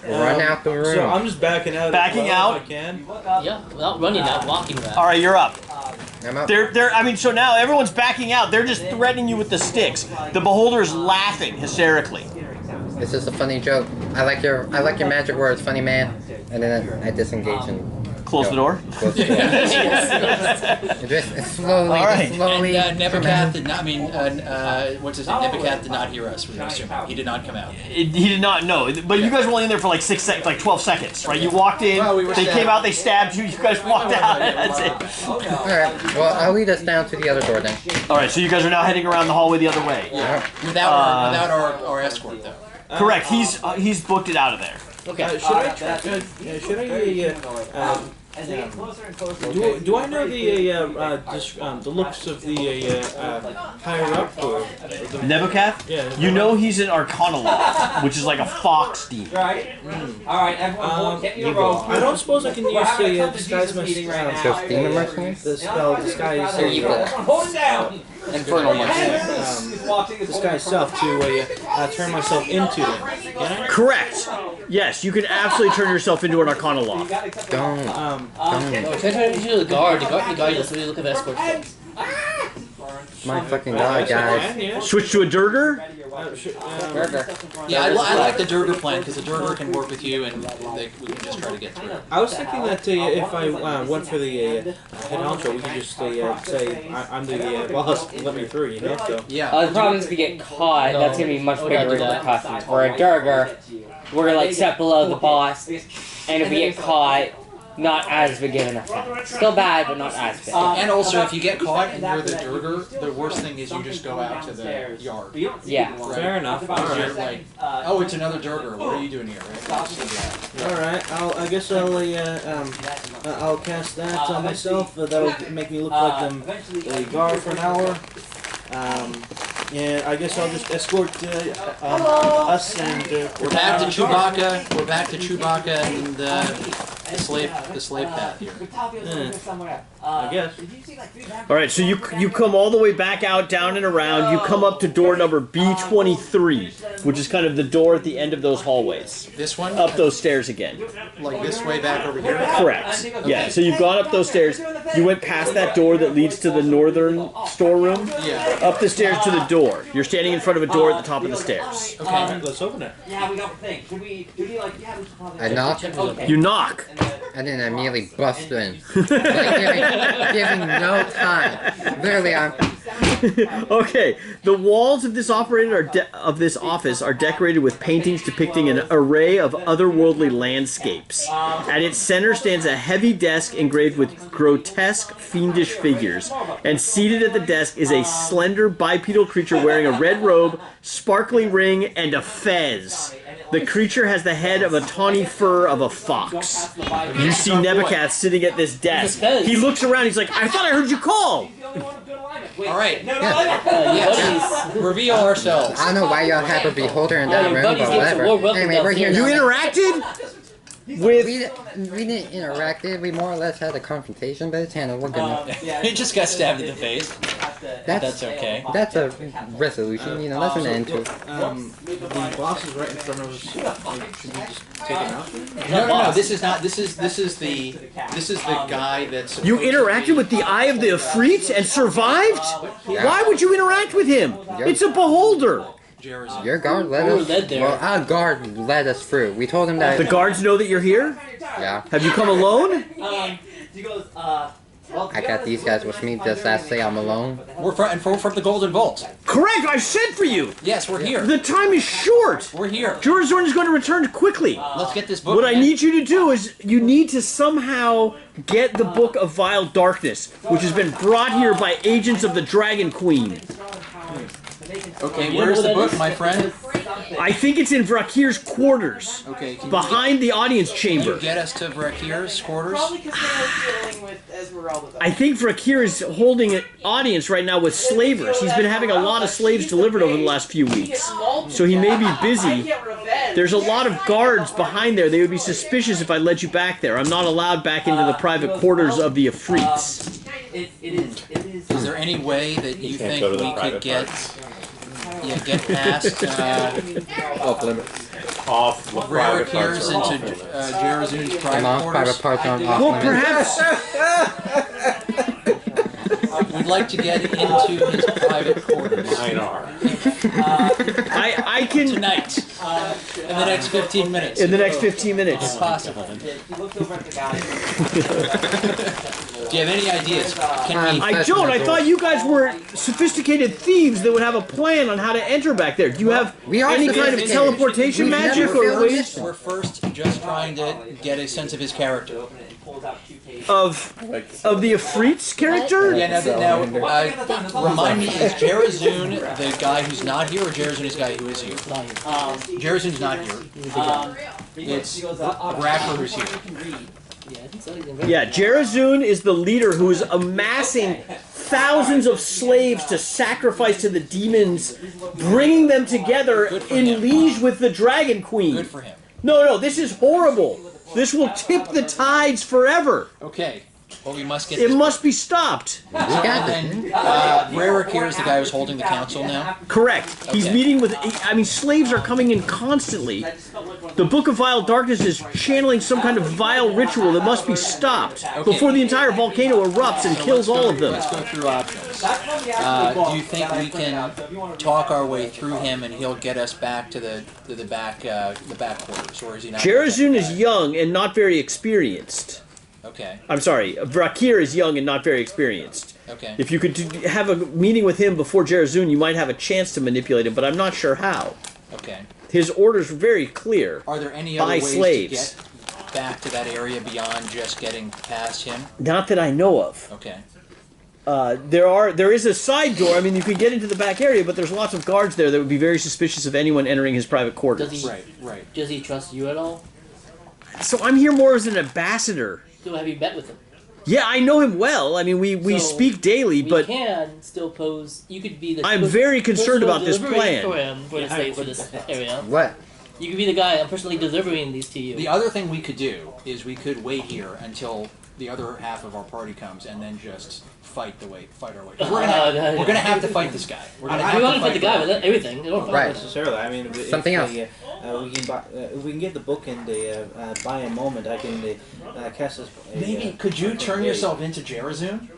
Run out the room. So I'm just backing out. Backing out? If I can. Yeah, without running, not walking that. Alright, you're up. I'm up. So now everyone's backing out. They're just threatening you with the sticks. The beholder is laughing hysterically. This is a funny joke. I like your magic words, funny man. And then I disengage and Close the door. close the door. Just slowly, All right. slowly. And Nebuchadnezzar did not, what's his name? Nebuchadnezzar did not hear us, we're assuming. He did not come out. He did not know, but you guys were only in there for like 12 seconds, right? You walked in, Well, we were they stabbed. came out, they stabbed you, you guys walked out, that's it. Alright, well, I'll lead us down to the other door then. Alright, so you guys are now heading around the hallway the other way. Yeah. Without our escort, though. Correct, he's booked it out of there. Okay. Should I As they get closer and closer. Do I know the looks of the higher up or Nebuchadnezzar? Yeah. You know he's an Arcanologue, which is like a fox demon. Right. All right, everyone, get your rope. I don't suppose I can use the disguise So demon mercenaries? the spell disguise They're evil. Hold it down. Infernal mercenaries. disguise self to turn myself into them. Can I? Correct. Yes, you can absolutely turn yourself into an Arcanologue. Don't. No, try to into the guard. The guard does really look at escort stuff. My fucking god, guys. Yeah. Switch to a Durger? Burger. Yeah, I like the Durger plan because the Durger can work with you and we can just try to get through it. I was thinking that if I went for the head honcho, we could just say I'm the boss, let me through, you know? So. Yeah. The problem is if we get caught, that's gonna be much bigger repercussions. For a Durger, we're like set below the boss, and if we get caught, not as big of an effect. Still bad, but not as big. And also, if you get caught and you're the Durger, the worst thing is you just go out to the yard. Yeah. Right? Fair enough. Because you're Alright. like, oh, it's another Durger. What are you doing here? Right? Alright, I guess I'll cast that on myself. That'll make me look like the guard for an hour. Yeah, I guess I'll just escort us and. We're back to Chewbacca. We're back to Chewbacca and the slave path here. I guess. All right, so you come all the way back out, down and around. You come up to door number B23, which is kind of the door at the end of those hallways. This one? Up those stairs again. Like this way back over here? Correct. Yeah, so you've gone up those stairs. You went past that door that leads to the northern storeroom. Yeah. Up the stairs to the door. You're standing in front of a door at the top of the stairs. Okay. Let's open it. Yeah, we got the thing. Should we like, yeah, we should probably. I knock, You knock. and then I immediately bust in. Like, giving no time. Literally, I'm. Okay, the walls of this this office are decorated with paintings depicting an array of otherworldly landscapes. At its center stands a heavy desk engraved with grotesque, fiendish figures, and seated at the desk is a slender bipedal creature wearing a red robe, sparkly ring, and a fez. The creature has the head of a tawny fur of a fox. You see Nebuchadnezzar sitting at this desk. He looks around, he's like, I thought I heard you call! Alright. Yes. Reveal ourselves. I don't know why y'all have a beholder in that room, buddies but get some whatever. more welcome Anyway, we're here You now. interacted? With... We didn't interact. We more or less had a confrontation, but it's handled. We're good now. He just got stabbed in the face. That's okay. That's a resolution, you know, that's an end to it. The boss is right in front of us. Like, should we just take him out? No. This is not. This is the guy that's. You interacted with the Eye of the Ifrit and survived? Why would you interact with him? It's a beholder. Your guard led us. Well, our guard led us through. We told him that. The guards know that you're here? Yeah. Have you come alone? He goes, I got these guys with me. Just say I'm alone. We're from the Golden Vault. Correct. I sent for you. Yes, we're here. The time is short. We're here. Jorazorn is going to return quickly. Let's get this book. What I need you to do is you need to somehow get the Book of Vile Darkness, which has been brought here by agents of the Dragon Queen. Okay, where's the book, my friend? I think it's in Vrakir's quarters. Okay, can behind the audience chamber. you get us to Vrakir's quarters? I think Vrakir is holding an audience right now with slavers. He's been having a lot of slaves delivered over the last few weeks. So he may be busy. There's a lot of guards behind there. They would be suspicious if I led you back there. I'm not allowed back into the private quarters of the Afrits. Is there any way that you think we could get past Off limits. Off the private parts Vrakir's are off into limits. Jerazune's And private off quarters? private parts aren't off Well, limits. perhaps... We'd like to get into his private quarters. Mine are. I can... Tonight. In the next 15 minutes. In the next 15 minutes. If possible. He looks over at the guy. Do you have any ideas? Can we... I don't. I thought you guys were sophisticated thieves that would have a plan on how to enter back there. Do you have We are any kind of sophisticated. teleportation We've magic never or failed a ways mission. We're first just trying to get a sense of his character. of the Ifrit's character? Yeah, now remind me, is Jerazune the guy who's not here, or Jerazune is the guy who is here? Jerazune's not here. It's Racker who's here. Yeah, I think so. He's in Yeah, Jarazun is the leader who is amassing thousands of slaves to sacrifice to the demons, bringing them together in liege with the Dragon Queen. Good for him. No, this is horrible. This will tip the tides forever. Okay. Well, we must get It this must be stopped. And Raric is the guy who's holding the council now? Correct. He's Okay. meeting with... I mean, slaves are coming in constantly. The Book of Vile Darkness is channeling some kind of vile ritual that must be stopped before the entire volcano erupts and kills all of them. Let's go through options. Do you think we can talk our way through him and he'll get us back to the back quarters, or is he not? Jarazun is young and not very experienced. Okay. I'm sorry, Vrakir is young and not very experienced. Okay. If you could have a meeting with him before Jarazun, you might have a chance to manipulate him, but I'm not sure how. Okay. His orders were very clear. Are there any other by ways slaves. to get back to that area beyond just getting past him? Not that I know of. Okay. There is a side door. I mean, you could get into the back area, but there's lots of guards there that would be very suspicious of anyone entering his private quarters. Right. Does he trust you at all? So I'm here more as an ambassador. So have you met with him? Yeah, I know him well. I mean, we So, speak daily, we but can still pose. You could be the. I'm very concerned about this plan. For him, for this area. What? You could be the guy. I'm personally delivering these to you. The other thing we could do is we could wait here until the other half of our party comes and then just fight our way. 'Cause we're gonna have to fight this guy. We're gonna have we to want to fight the guy him. with everything. They don't fight Right. Necessarily. I mean, if Something else. if we can get the book and buy a moment, I can cast this. Maybe could you turn yourself into Jarazun?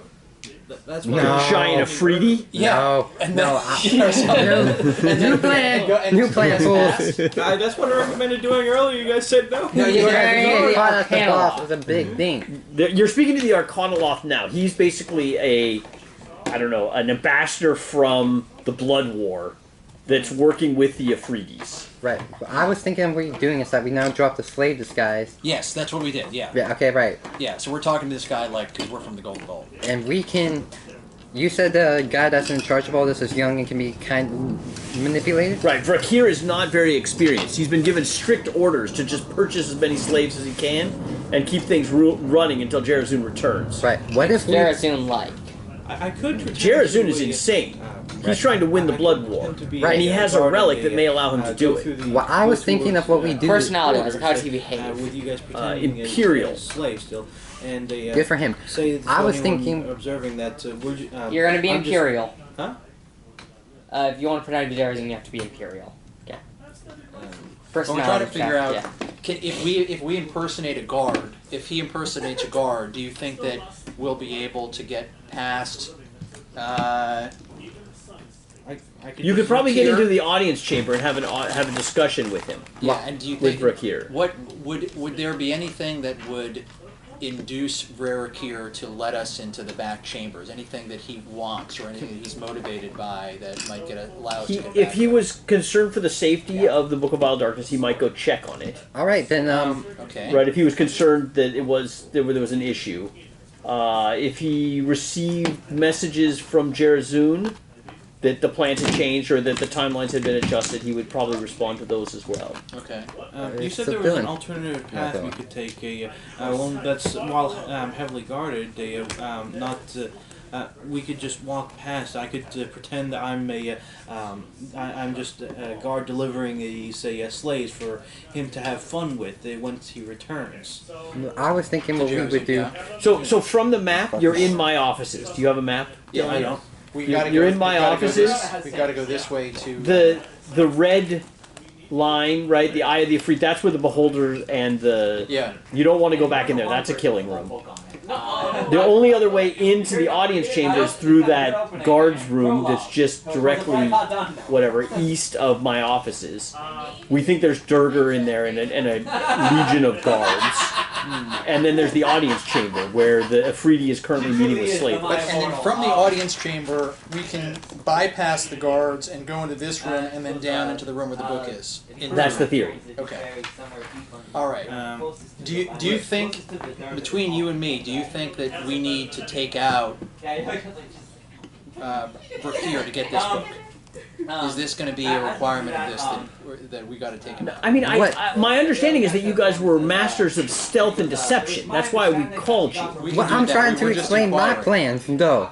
That's No. what Giant Afridi? No. And No. then New plan. New plan, fools. that's what I recommended doing earlier. You guys said no. No, you Yeah, that's the boss. It's a big thing. You're speaking to the Arcanoloth now. He's basically an ambassador from the Blood War that's working with the Afridis. Right. I was thinking what we're doing is that we now drop the slave disguise. Yes, that's what we did. Yeah. Yeah, okay, right. Yeah. So we're talking to this guy because we're from the Golden Vault. And we can... You said the guy that's in charge of all this is young and can be kind of manipulated? Right, Vrakir is not very experienced. He's been given strict orders to just purchase as many slaves as he can and keep things running until Jarazun returns. Right. What if we... Jarazun like? I could. Jarazun is insane. He's trying to win the Blood War. Right. And he has a relic that may allow him to do it. Well, I was thinking of what we do. Personality-wise, how does he behave? With you guys pretending Imperial. slaves still, and Good for him. Say I was anyone thinking... observing that You're going to be I'm just- Imperial. Huh? If you want to pretend to be Jarazun, you have to be Imperial. Okay. Well, we're Personality trying to figure out check, if we impersonate a guard. If he impersonates a guard, do you think that we'll be able to get past? You could probably get into the audience chamber and have a discussion with him. Yeah, and do you with think Vrakir. what would there be anything that would induce Raric to let us into the back chambers? Anything that he wants or anything that he's motivated by that might allow us to get back? If he was concerned for the safety of the Book of Vile Darkness, he might go check on it. All right, then. Okay. Right, if he was concerned that there was an issue. If he received messages from Jarazun that the plans had changed or that the timelines had been adjusted, he would probably respond to those as well. Okay. You said there was an alternative path we could take. One that's while heavily guarded. We could just walk past. I could pretend that I'm just a guard delivering these slaves for him to have fun with once he returns. I was thinking what we would do. So from the map, you're in my offices. Do you have a map? Yeah, I know. You're in my offices. We got to go this way to the red line, right? The Eye of the Ifrit. That's where the Beholders and the. Yeah. You don't want to go back in there. That's a killing room. The only other way into the audience chamber is through that guards room that's just directly, east of my offices. We think there's Durgar in there and a legion of guards. And then there's the audience chamber where the Afridi is currently meeting with slaves. And then from the audience chamber, we can bypass the guards and go into this room and then down into the room where the book is. That's the theory. Okay. All right. Do you think, between you and me, do you think that we need to take out Vrakir to get this book? Is this going to be a requirement of this that we got to take into I mean, my understanding is that you guys were masters of stealth and deception. That's why we called you. Well, I'm trying to explain my plans, though.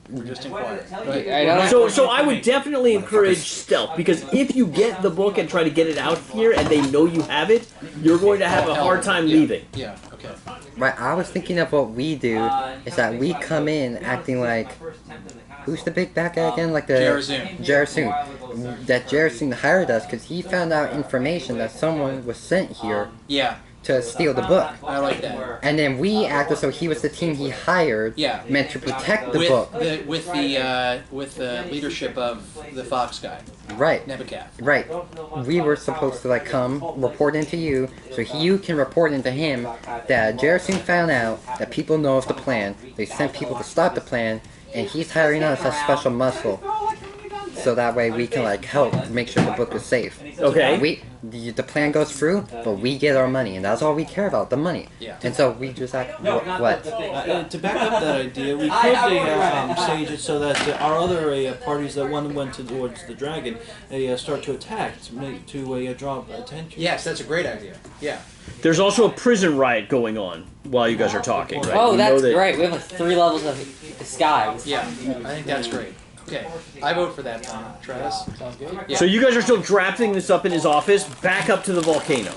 We're just inquiring. So I would definitely encourage stealth, because if you get the book and try to get it out here and they know you have it, you're going to have a hard time leaving. Yeah, okay. Right, I was thinking of what we do is that we come in acting like, who's the big bad guy again? Like the Jarasoon. That Jarasoon hired us because he found out information that someone was sent here. Yeah. To steal the book. I like that. And then we acted so he was the team he hired, meant to protect the book. With the leadership of the Fox guy. Right. Nebuchadnezzar. Right. We were supposed to like come, report into you, so you can report into him that Jarasoon found out that people know of the plan. They sent people to stop the plan, and he's hiring us as special muscle. So that way we can like help make sure the book is safe. Okay. The plan goes through, but we get our money, and that's all we care about, the money. Yeah. And so we just act what? To back up that idea, we could stage it so that our other parties that went towards the dragon start to attack to draw attention. Yes, that's a great idea. Yeah. There's also a prison riot going on while you guys are talking, right? Oh, that's right. We have like 3 levels of disguise. Yeah, I think that's great. Okay, I vote for that plan. Travis, sounds good? Yeah. So you guys are still drafting this up in his office, back up to the volcano.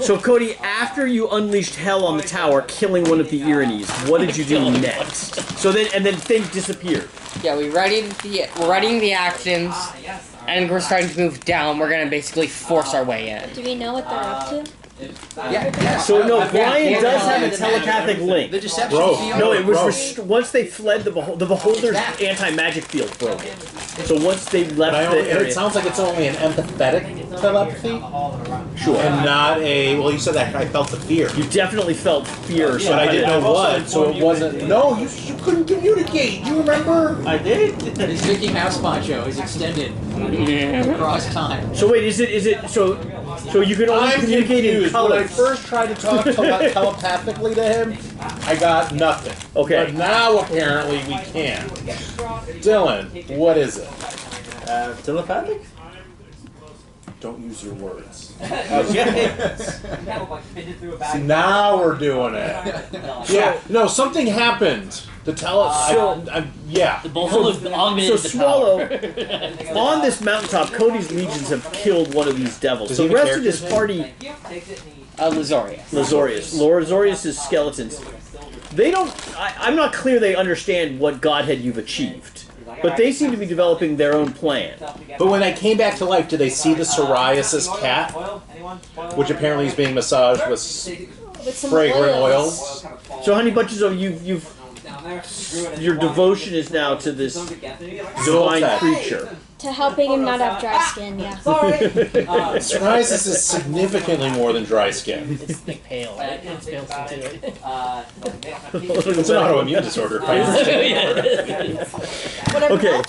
So Cody, after you unleashed hell on the tower, killing one of the Irines, what did you do next? So then things disappeared. Yeah, we're readying the actions, and we're starting to move down. We're gonna basically force our way in. Do we know what they're up to? Yeah. So no, Brian does have a telepathic link. The deception field. No, it was once they fled the beholder's anti-magic field broke it. So once they left the area, it sounds like it's only an empathetic telepathy. Sure. And not a. Well, you said that I felt the fear. You definitely felt fear, but I didn't know what, so it wasn't. No, you couldn't communicate. You remember? I did. His Mickey Mouse poncho is extended across time. So wait, is it so you can only communicate in colors? When I first tried to talk telepathically to him, I got nothing. Okay. But now apparently we can. Dylan, what is it? Telepathic? Don't use your words. Okay. See, now we're doing it. Yeah. No, something happened. The yeah. So Swallow, on this mountaintop, Cody's legions have killed one of these devils. So the rest of his party... Lazorius' skeletons. They don't... I'm not clear they understand what godhead you've achieved. But they seem to be developing their own plan. But when I came back to life, did they see the psoriasis cat? Which apparently is being massaged with fragrant oils. So Honey Bunches, your devotion is now to this divine creature. To helping him not have dry skin, yeah. Psoriasis is significantly more than dry skin. It's pale. It's pale skin to it. It's an autoimmune disorder. Okay.